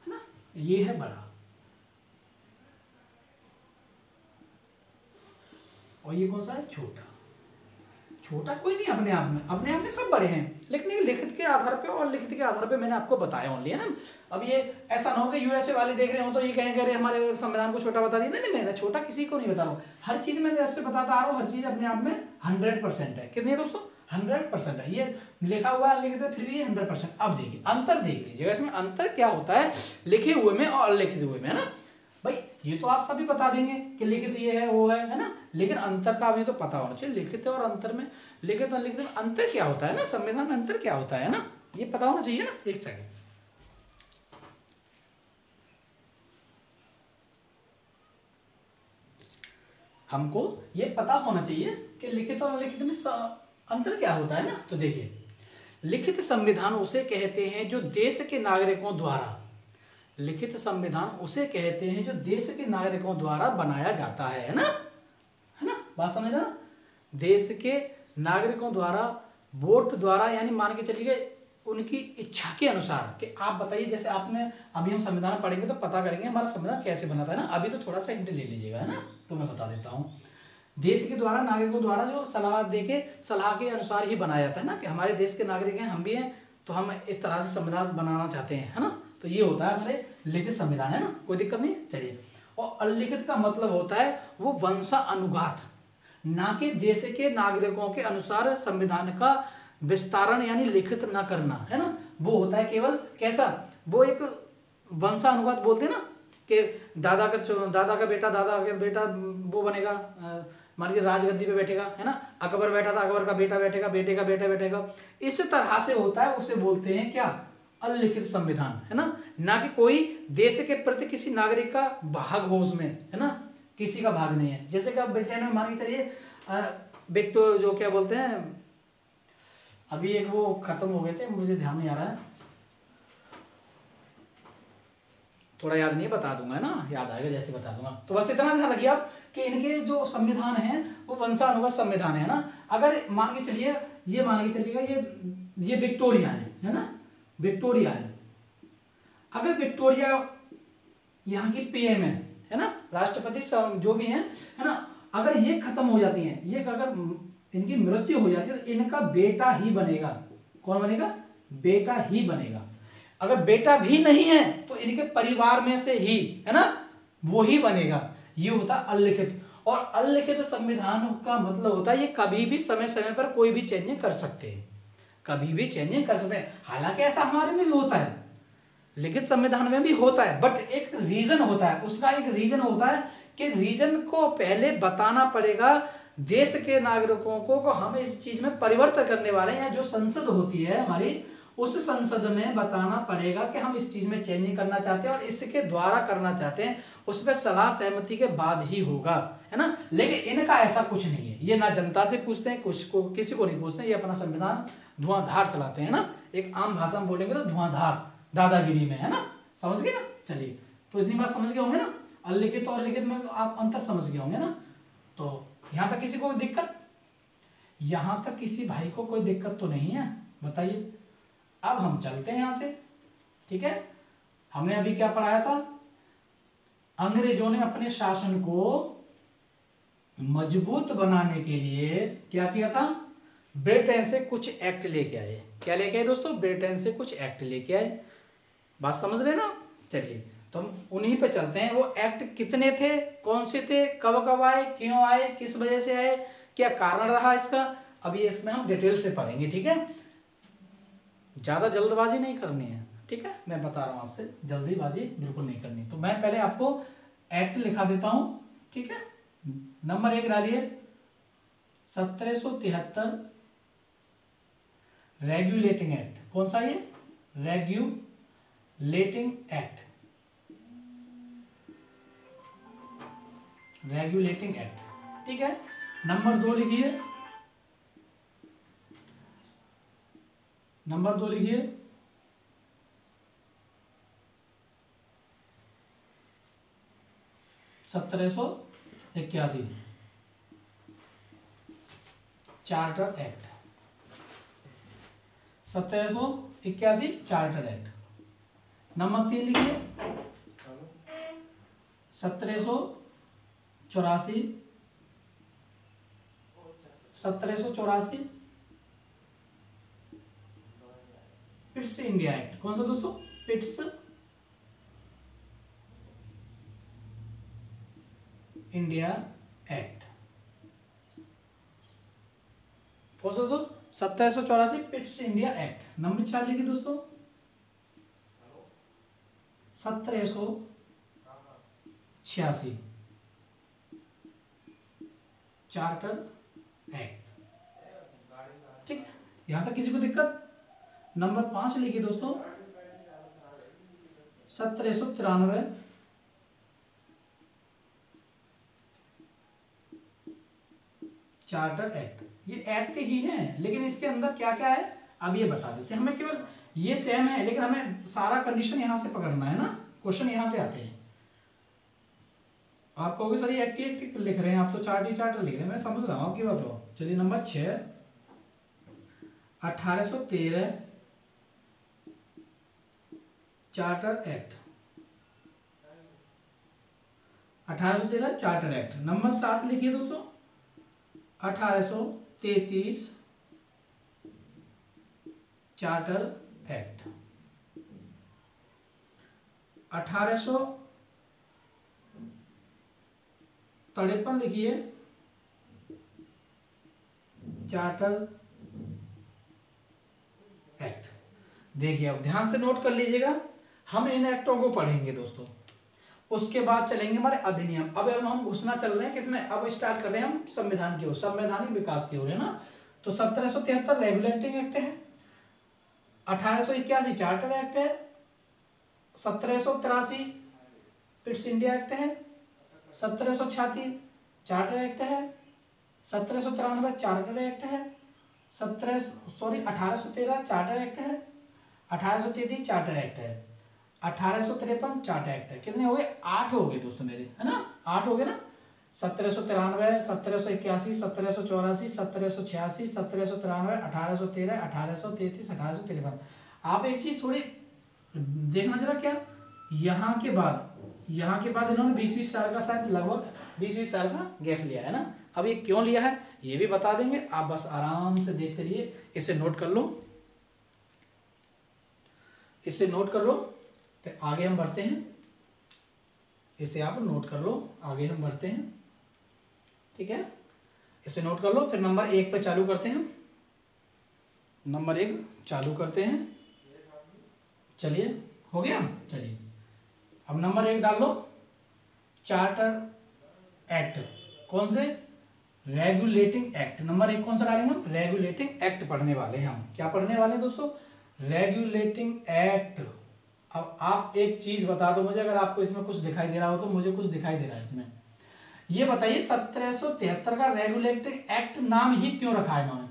है ना। ये है बड़ा और ये कौन सा है, छोटा। छोटा कोई नहीं अपने आप में सब बड़े हैं, लेकिन ये लिखित के आधार पे और लिखित के आधार पे मैंने आपको बताया ओनली, है ना। अब ये ऐसा ना हो कि यूएसए वाले देख रहे हो तो ये कहेंगे अरे हमारे संविधान को छोटा बता दिया। नहीं, मैं छोटा किसी को नहीं बता रहा हूँ, हर चीज मैंने आपसे बताता आ रहा हूँ, हर चीज अपने आप में 100% है। कितनी है दोस्तों, 100% है। ये लिखा हुआ है लिखित है, फिर भी 100%। अब देखिए अंतर देख लीजिएगा, इसमें अंतर क्या होता है लिखे हुए में और अलिखित हुए में, है ना। भाई ये तो आप सभी बता देंगे कि लिखित ये है वो है ना, लेकिन अंतर का अभी तो पता होना चाहिए। लिखित और अंतर में, लिखित और अलिखित में अंतर क्या होता है ना, संविधान में अंतर क्या होता है ना, ये पता होना चाहिए ना। एक सेकंड, हमको ये पता होना चाहिए कि लिखित और अलिखित में अंतर क्या होता है ना। तो देखिए, लिखित संविधान उसे कहते हैं जो देश के नागरिकों द्वारा, लिखित संविधान उसे कहते हैं जो देश के नागरिकों द्वारा बनाया जाता है ना, है ना। बात समझ रहे ना, देश के नागरिकों द्वारा, वोट द्वारा, यानी मान के चलिए उनकी इच्छा के अनुसार। कि आप बताइए, जैसे आपने अभी हम संविधान पढ़ेंगे तो पता करेंगे हमारा संविधान कैसे बना था ना। अभी तो थोड़ा सा हिंट ले लीजिएगा, है ना। तो मैं बता देता हूँ, देश के द्वारा, नागरिकों द्वारा जो सलाह देके, सलाह के अनुसार ही बनाया जाता है ना, कि हमारे देश के नागरिक हैं, हम भी हैं, तो हम इस तरह से संविधान बनाना चाहते हैं, है ना। तो ये होता है हमारे लिखित संविधान, है ना, कोई दिक्कत नहीं। चलिए, और अलिखित का मतलब होता है वो वंशानुगत, ना कि देश के नागरिकों के अनुसार संविधान का विस्तारण यानी लिखित ना करना, है ना। वो होता है केवल कैसा, वो एक वंशानुगत बोलते हैं ना, कि दादा का बेटा वो बनेगा, मान लीजिए राजगद्दी पे बैठेगा, है ना। अकबर बैठा था, अकबर का बेटा बैठेगा, बेटे का बेटा बैठेगा, इस तरह से होता है। उसे बोलते हैं क्या, अलिखित संविधान, है ना कि कोई देश के प्रति किसी नागरिक का भाग हो उसमें, है ना, किसी का भाग नहीं है। जैसे कि आप ब्रिटेन में मान के चलिए विक्टो जो क्या बोलते हैं, अभी एक वो खत्म हो गए थे, मुझे ध्यान नहीं आ रहा है, थोड़ा याद नहीं, बता दूंगा, है ना, याद आएगा जैसे बता दूंगा। तो बस इतना ध्यान रखिए आप कि इनके जो संविधान है वो वंशानुगत संविधान है ना। अगर मान के चलिए, ये मान के चलिएगा, ये विक्टोरिया है ना, विक्टोरिया है। अगर विक्टोरिया यहाँ की पीएम है ना, राष्ट्रपति जो भी है ना, अगर ये खत्म हो जाती हैं, ये अगर इनकी मृत्यु हो जाती है तो इनका बेटा ही बनेगा। कौन बनेगा, बेटा ही बनेगा। अगर बेटा भी नहीं है तो इनके परिवार में से ही, है ना, वो ही बनेगा। ये होता है अलिखित। और अलिखित संविधान का मतलब होता है ये कभी भी समय समय पर कोई भी चेंजिंग कर सकते हैं, कभी भी चेंजिंग कर सकते हैं। हालांकि ऐसा हमारे में भी होता है, लिखित संविधान में भी होता है, बट एक रीजन होता है, उसका एक रीजन होता है कि रीजन को पहले बताना पड़ेगा देश के नागरिकों को हम इस चीज में परिवर्तन करने वाले हैं। जो संसद होती है हमारी, उस संसद में बताना पड़ेगा कि हम इस चीज में चेंजिंग करना चाहते हैं और इसके द्वारा करना चाहते हैं, उसमें सलाह सहमति के बाद ही होगा, है ना। लेकिन इनका ऐसा कुछ नहीं है, ये ना जनता से पूछते हैं, कुछ को किसी को नहीं पूछते, ये अपना संविधान धुआंधार चलाते हैं ना। एक आम भाषा में बोलेंगे तो धुआंधार, दादागिरी में, है ना। समझ गए ना। चलिए, तो इतनी बात समझ गए होंगे ना। अलिखित और लिखित में आप अंतर समझ गए होंगे ना। तो यहां तक किसी को कोई दिक्कत, यहां तक किसी भाई को कोई दिक्कत तो नहीं है, बताइए। अब हम चलते हैं यहां से, ठीक है। हमने अभी क्या पढ़ाया था, अंग्रेजों ने अपने शासन को मजबूत बनाने के लिए क्या किया था, ब्रिटेन से कुछ एक्ट लेके आए। क्या लेके आए दोस्तों, ब्रिटेन से कुछ एक्ट लेके आए। बात समझ रहे ना। चलिए तो हम उन्हीं पे चलते हैं। वो एक्ट कितने थे, कौन से थे, कब कब आए, क्यों आए, किस वजह से आए, क्या कारण रहा इसका, अब ये इसमें हम डिटेल से पढ़ेंगे। ठीक है, ज्यादा जल्दबाजी नहीं करनी है। ठीक है, मैं बता रहा हूं आपसे, जल्दीबाजी बिल्कुल नहीं करनी। तो मैं पहले आपको एक्ट लिखा देता हूं। ठीक है, नंबर 1 डालिए, 1773 रेगुलेटिंग एक्ट। कौन सा ये, रेगुलेटिंग एक्ट, रेगुलेटिंग एक्ट। ठीक है, नंबर 2 लिखिए, नंबर 2 लिखिए, 1781 charter act, 1781 charter act. Number 3 लिखिए, 1784 पिट्स इंडिया एक्ट। कौन सा दोस्तों, पिट्स इंडिया एक्ट। कौन सा दोस्तों, 1784 पिट्स इंडिया एक्ट। नंबर 4 लिखिए दोस्तों, 1786 चार्टर एक्ट। ठीक है, यहां तक किसी को दिक्कत। नंबर 5 लिखिए दोस्तों, 1793 चार्टर एक्ट। ये एक्ट ही है, लेकिन इसके अंदर क्या क्या है अब ये बता देते हैं। हमें केवल ये सेम है, लेकिन हमें सारा कंडीशन यहां से पकड़ना है ना, क्वेश्चन यहां से आते हैं। आप कहोगे सर ये एक्ट लिख रहे हैं आप, तो चार्ट ही चार्टर लिख रहे हैं। मैं समझ रहा हूं आपकी बात हो। चलिए number 6, 1813 charter act, 1813 charter act. Number 7 लिखिए दोस्तों, 1833 चार्टर एक्ट। 1853 लिखिए, चार्टर एक्ट। देखिए अब ध्यान से नोट कर लीजिएगा, हम इन एक्टों को पढ़ेंगे दोस्तों, उसके बाद चलेंगे हमारे अधिनियम। अब हम घुसना चल रहे हैं किसमें, अब स्टार्ट कर रहे हैं हम संविधान की ओर, संवैधानिक विकास की ओर, है ना। तो 1773 रेगुलेटिंग एक्ट है, 1881 चार्टर एक्ट है, 1783 पिट्स इंडिया एक्ट है, 1786 चार्टर एक्ट है, 1793 चार्टर एक्ट है, 1813 चार्टर एक्ट है, 1833 चार्टर एक्ट है, 1853 चार्टर एक्ट है। कितने हो गए, 8 हो गए दोस्तों मेरे, है ना, 8 हो गए ना। 1793, 1781, 1784, 1786, 1793, 1813, 1833, 1853। आप एक चीज थोड़ी देखना जरा, क्या यहाँ के बाद इन्होंने 20-20 साल का, शायद लगभग 20-20 साल का गैप लिया है ना। अब ये क्यों लिया है ये भी बता देंगे, आप बस आराम से देखते रहिए। इसे नोट कर लो, इसे नोट कर लो, फिर आगे हम बढ़ते हैं। इसे आप नोट कर लो, आगे हम बढ़ते हैं। ठीक है, इसे नोट कर लो, फिर नंबर 1 पे चालू करते हैं। नंबर 1 चालू करते हैं। चलिए हो गया, चलिए अब नंबर 1 डाल लो, चार्टर एक्ट। कौन से, रेगुलेटिंग एक्ट। नंबर 1 कौन सा डालेंगे हम, रेगुलेटिंग एक्ट पढ़ने वाले हैं हम। क्या पढ़ने वाले हैं दोस्तों, रेगुलेटिंग एक्ट। अब आप एक चीज बता दो मुझे, अगर आपको इसमें कुछ दिखाई दे रहा हो तो, मुझे कुछ दिखाई दे रहा है इसमें। ये बताइए 1773 का रेगुलेटिंग एक्ट नाम ही क्यों रखा है इन्होंने,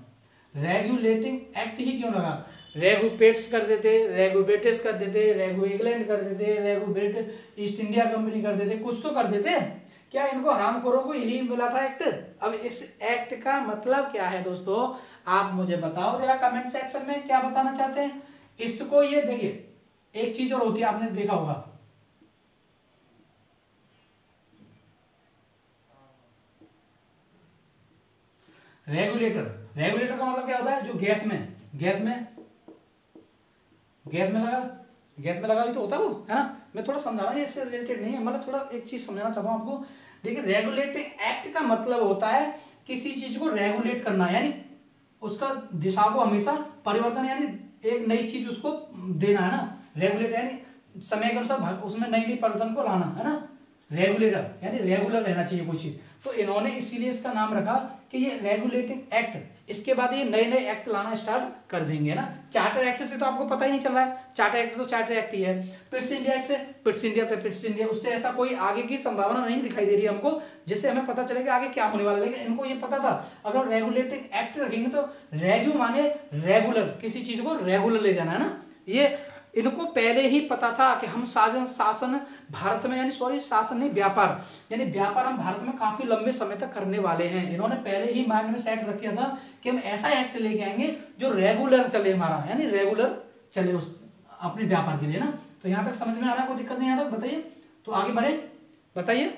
रेगुलेटिंग एक्ट ही क्यों रखा। रेगुपेट्स कर देते, रेगुबेटिस कर देते, रेगु इंग्लैंड कर देते, रेगुबेट ईस्ट इंडिया कंपनी कर देते, कुछ तो कर देते। क्या इनको हरामखोरों को यही मिला था एक्ट। अब इस एक्ट का मतलब क्या है दोस्तों, आप मुझे बताओ जरा कमेंट सेक्शन में, क्या बताना चाहते हैं इसको। ये देखिए एक चीज और होती है, आपने देखा होगा, रेगुलेटर। रेगुलेटर का मतलब क्या होता है, जो गैस में लगा ही तो होता है वो, है ना। मैं थोड़ा समझा रहा हूँ, इससे रिलेटेड नहीं है, मतलब थोड़ा एक चीज समझाना चाहता हूँ आपको। देखिए, रेगुलेटिंग एक्ट का मतलब होता है किसी चीज को रेगुलेट करना, यानी उसका दिशा को हमेशा परिवर्तन, यानी एक नई चीज उसको देना, है ना। रेगुलेट यानी समय के अनुसार उसमें नई नई परिवर्तन को लाना, है ना। रेगुलेटर यानी रेगुलर रहना चाहिए कोई चीज, तो इन्होंने इसीलिए इसका नाम रखा कि ये रेगुलेटिंग एक्ट। इसके बाद ये नए नए एक्ट लाना स्टार्ट कर देंगे ना। चार्टर एक्ट से तो आपको पता ही नहीं चल रहा है, चार्टर एक्ट तो चार्टर एक्ट ही है। पिट्स इंडिया एक्ट से पिट्स इंडिया, तो पिट्स इंडिया, उससे ऐसा कोई आगे की संभावना नहीं दिखाई दे रही हमको, जिससे हमें पता चलेगा आगे क्या होने वाला है। लेकिन इनको ये पता था, अगर रेगुलेटिंग एक्ट रखेंगे तो रेगू माने रेगुलर, किसी चीज को रेगुलर ले जाना, है ना। ये इनको पहले ही पता था कि हम शासन भारत में, यानी सॉरी शासन नहीं, व्यापार, यानी व्यापार हम भारत में काफी लंबे समय तक करने वाले हैं। इन्होंने पहले ही माइंड में सेट रख किया था कि हम ऐसा एक्ट लेके आएंगे जो रेगुलर चले हमारा, यानी रेगुलर चले उस अपने व्यापार के लिए ना। तो यहां तक समझ में आ रहा है, कोई दिक्कत नहीं, यहां तक बताइए। तो आगे बढ़े, बताइए,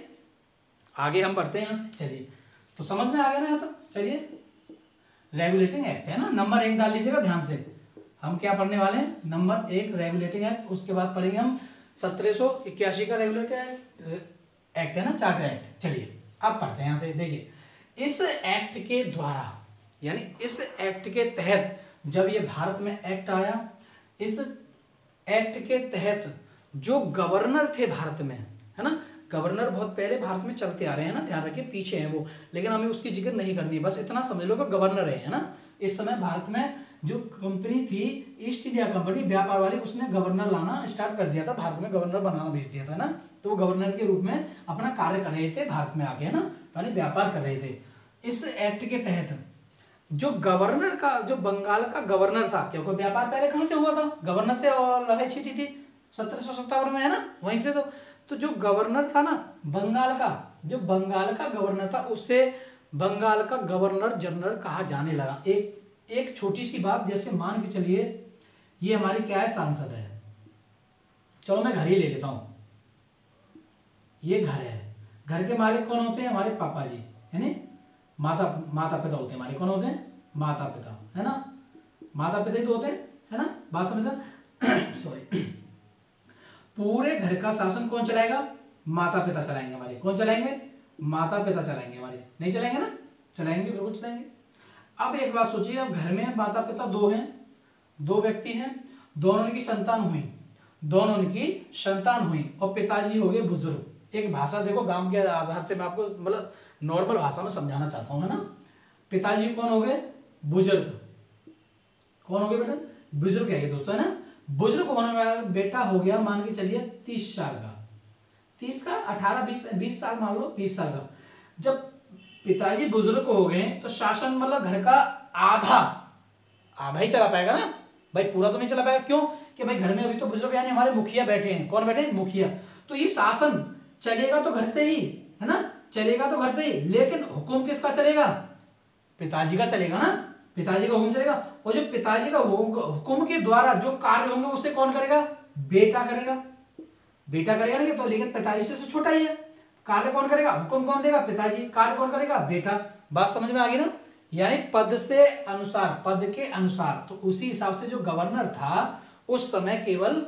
आगे हम बढ़ते हैं यहां से, चलिए। तो समझ में आ गया ना यहां तक, चलिए। रेगुलेटिंग एक्ट है ना, नंबर 1 डाल लीजिएगा ध्यान से। हम क्या पढ़ने वाले हैं, नंबर 1 रेगुलेटिंग एक्ट। उसके बाद पढ़ेंगे हम 1781 का रेगुलेटिंग एक्ट है ना, चार्टर एक्ट। चलिए अब पढ़ते हैं यहां से। देखिए, इस एक्ट के द्वारा, यानी इस एक्ट के तहत जब ये भारत में एक्ट आया, इस एक्ट के तहत जो गवर्नर थे भारत में, है ना, गवर्नर बहुत पहले भारत में चलते आ रहे हैं ना, ध्यान रखिए, पीछे हैं वो, लेकिन हमें उसकी जिक्र नहीं करनी, बस इतना समझ लो कि गवर्नर है ना। इस समय भारत में जो कंपनी थी ईस्ट इंडिया कंपनी व्यापार वाली, उसने गवर्नर लाना स्टार्ट कर दिया था, भारत में गवर्नर बनाना भेज दिया था ना। तो वो गवर्नर के रूप में अपना कार्य कर रहे थे भारत में आके, है ना, यानी व्यापार कर रहे थे। इस एक्ट के तहत जो गवर्नर का, जो बंगाल का गवर्नर था, क्योंकि व्यापार पहले कहां से हुआ था, गवर्नर से, और लड़ाई छिड़ी थी 1757 में, है ना, वहीं से। तो जो गवर्नर था ना बंगाल का, जो बंगाल का गवर्नर था, उससे बंगाल का गवर्नर जनरल कहा जाने लगा। एक छोटी सी बात, जैसे मान के चलिए ये हमारी क्या है, सांसद है, चलो मैं घर ही ले लेता हूं, ये घर है, घर के मालिक कौन होते हैं, हमारे पापा जी, यानी माता पिता होते हैं हमारे, कौन होते हैं, माता पिता, है ना, माता पिता ही तो होते हैं, है ना, बात समझना। सॉरी, पूरे घर का शासन कौन चलाएगा, माता पिता चलाएंगे हमारे, कौन चलाएंगे, माता पिता चलाएंगे हमारे, नहीं चलाएंगे ना, चलाएंगे, बिल्कुल चलाएंगे। अब एक बात सोचिए, अब घर में माता पिता दो हैं, दो व्यक्ति हैं, दोनों की संतान हुई, दोनों की संतान हुई, और पिताजी हो गए बुजुर्ग। एक भाषा देखो गांव के आधार से मैं आपको मतलब नॉर्मल भाषा में समझाना चाहता हूं, है ना। पिताजी कौन हो गए, बुजुर्ग, कौन हो गए बेटा, बुजुर्ग है दोस्तों, है ना। बुजुर्ग होने वाला बेटा हो गया, मान के चलिए 30 साल का, 30 का 18 20 साल, मान लो 20 साल का। जब पिताजी बुजुर्ग हो गए तो शासन मतलब घर का आधा ही चला पाएगा ना भाई, पूरा तो नहीं चला पाएगा। क्यों कि भाई घर में अभी तो बुजुर्ग यानी हमारे मुखिया बैठे हैं, कौन बैठे हैं, मुखिया। तो ये शासन चलेगा तो घर से ही, है ना, चलेगा तो घर से ही, लेकिन हुक्म किसका चलेगा, पिताजी का चलेगा ना, पिताजी का हुक्म चलेगा। और जो पिताजी का हुक्म के द्वारा जो कार्य होंगे उसे कौन करेगा, बेटा करेगा, बेटा करेगा ना, तो लेकिन पिताजी से तो छोटा ही है। कार्य कौन करेगा, हुक्म कौन देगा, पिताजी, कार्य कौन करेगा, बेटा। बात समझ में आ गई ना, यानी पद से अनुसार, पद के अनुसार। तो उसी हिसाब से जो गवर्नर था उस समय केवल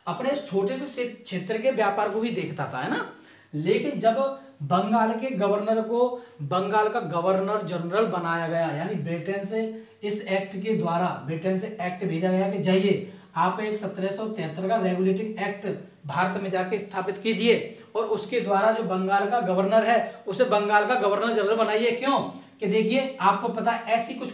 अपने छोटे से क्षेत्र के व्यापार को ही देखता था, है ना। लेकिन जब बंगाल के गवर्नर को बंगाल का गवर्नर जनरल बनाया गया, यानी ब्रिटेन से इस एक्ट के द्वारा, ब्रिटेन से एक्ट भेजा गया कि जाइए आप एक 1773 का रेगुलेटिंग एक्ट भारत में जाके स्थापित कीजिए, और उसके द्वारा जो बंगाल का गवर्नर है उसे बंगाल का गवर्नर जनरल बनाइए। क्यों कि देखिए आपको पता है ऐसी कुछ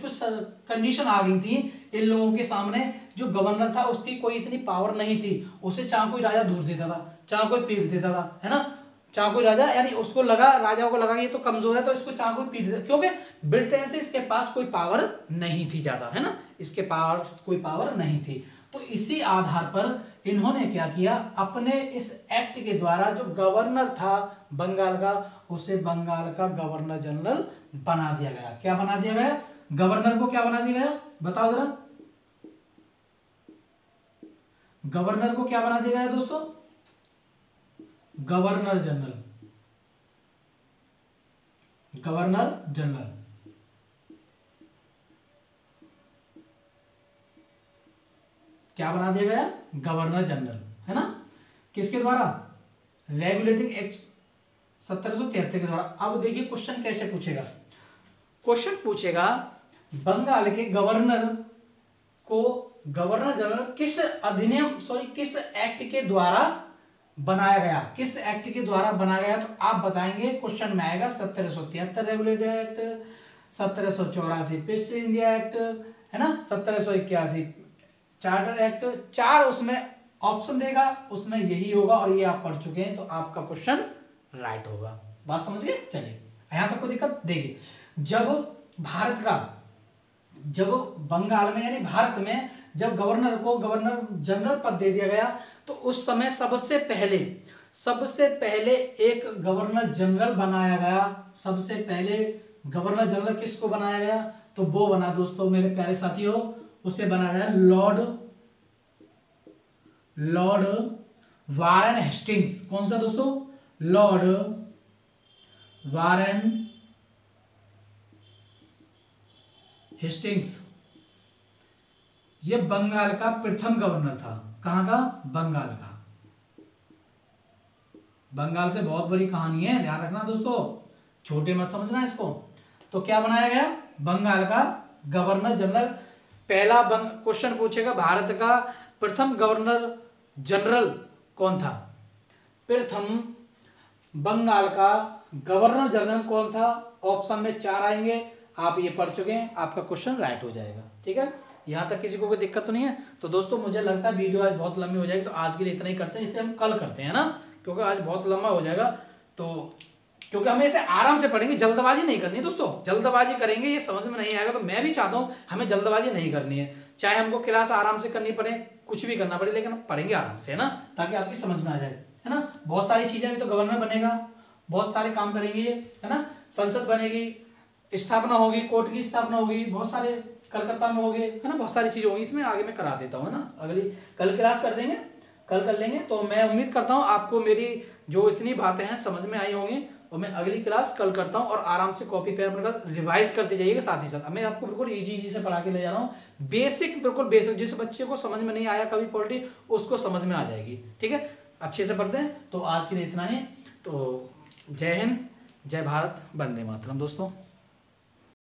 कंडीशन आ गई थी इन लोगों के सामने, जो गवर्नर था उसकी कोई इतनी पावर नहीं थी, उसे चाहे कोई राजा दूर देता था, चाहे कोई पीट देता था, है ना, चाहे कोई राजा, यानी उसको लगा, राजाओं को लगा ये तो कमजोर है तो इसको चाहे कोई पीट देता, क्योंकि ब्रिटेन से इसके पास कोई पावर नहीं थी ज्यादा, है ना, इसके पास कोई पावर नहीं थी। तो इसी आधार पर इन्होंने क्या किया, अपने इस एक्ट के द्वारा जो गवर्नर था बंगाल का, उसे बंगाल का गवर्नर जनरल बना दिया गया। क्या बना दिया गया, गवर्नर को क्या बना दिया गया, बताओ जरा, गवर्नर को क्या बना दिया गया दोस्तों, गवर्नर जनरल, गवर्नर जनरल। क्या बना दिया गया, गवर्नर जनरल, है ना, किसके द्वारा, रेगुलेटिंग एक्ट 1773 के द्वारा। अब देखिए क्वेश्चन कैसे पूछेगा, क्वेश्चन पूछेगा बंगाल के गवर्नर को गवर्नर जनरल किस अधिनियम किस एक्ट के द्वारा बनाया गया, किस एक्ट के द्वारा बनाया गया, तो आप बताएंगे। क्वेश्चन में आएगा 1773 regulating act, 1784 east India act, है ना, 1781 चार्टर एक्ट। चार उसमें ऑप्शन देगा, उसमें यही होगा और ये आप पढ़ चुके हैं, तो आपका क्वेश्चन राइट होगा। बात समझ गए, चलिए यहां तक कोई दिक्कत। देखिए जब बंगाल में यानी भारत में जब गवर्नर को गवर्नर जनरल पद दे दिया गया, तो उस समय सबसे पहले एक गवर्नर जनरल बनाया गया। सबसे पहले गवर्नर जनरल किसको बनाया गया, तो वो बना दोस्तों मेरे प्यारे साथियों, उसे बनाया गया लॉर्ड वारेन हेस्टिंग्स। कौन सा दोस्तों, लॉर्ड वारेन हेस्टिंग्स। ये बंगाल का प्रथम गवर्नर था। कहां का, बंगाल का। बंगाल से बहुत बड़ी कहानी है, ध्यान रखना दोस्तों, छोटे मत समझना इसको। तो क्या बनाया गया, बंगाल का गवर्नर जनरल। पहला क्वेश्चन पूछेगा भारत का प्रथम गवर्नर जनरल कौन था, प्रथम बंगाल का गवर्नर जनरल कौन था। ऑप्शन में 4 आएंगे, आप ये पढ़ चुके हैं, आपका क्वेश्चन राइट हो जाएगा। ठीक है, यहां तक किसी को कोई दिक्कत तो नहीं है। तो दोस्तों मुझे लगता है वीडियो आज बहुत लंबी हो जाएगी, तो आज के लिए इतना ही करते हैं, इसे हम कल करते हैं ना, क्योंकि आज बहुत लंबा हो जाएगा। तो क्योंकि हमें इसे आराम से पढ़ेंगे, जल्दबाजी नहीं करनी दोस्तों। जल्दबाजी करेंगे ये समझ में नहीं आएगा। तो मैं भी चाहता हूँ हमें जल्दबाजी नहीं करनी है, चाहे हमको क्लास आराम से करनी पड़े, कुछ भी करना पड़े, लेकिन हम पढ़ेंगे आराम से, है ना, ताकि आपकी समझ में आ जाए, है ना। बहुत सारी चीजें, अभी तो गवर्नर बनेगा, बहुत सारे काम करेंगे ये, है ना, संसद बनेगी, स्थापना होगी, कोर्ट की स्थापना होगी, बहुत सारे कलकत्ता में होंगे, है ना, बहुत सारी चीजें होंगी। इसमें आगे मैं करा देता हूँ, है ना, अगली कल क्लास कर देंगे, कल कर लेंगे। तो मैं उम्मीद करता हूँ आपको मेरी जो इतनी बातें हैं समझ में आई होंगी, और मैं अगली क्लास कल करता हूँ। और आराम से कॉपी पेन अपने पास रिवाइज करते जाइएगा साथ ही साथ। मैं आपको बिल्कुल इजी से पढ़ा के ले जा रहा हूँ, बेसिक, बिल्कुल बेसिक। जिस बच्चे को समझ में नहीं आया कभी पॉलिटी, उसको समझ में आ जाएगी। ठीक है, अच्छे से पढ़ते हैं। तो आज के लिए इतना ही। तो जय हिंद, जय भारत, वंदे मातरम दोस्तों।